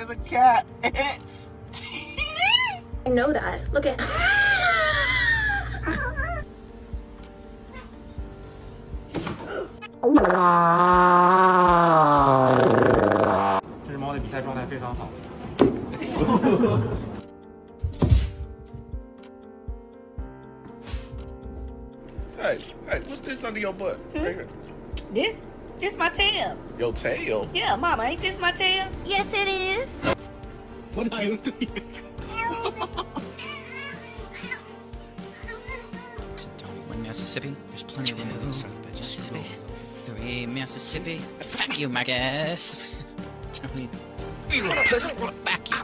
is a cat. I know that. Look at. Hey, what's this under your butt? Right here. This my tail. Your tail? Yeah, mama, ain't this my tail? Yes, it is. What are you doing? Tony, 1 Mississippi. There's plenty of them in this Mississippi. 3 Mississippi. Back you, Marcus. Tony. We want to push. Back you.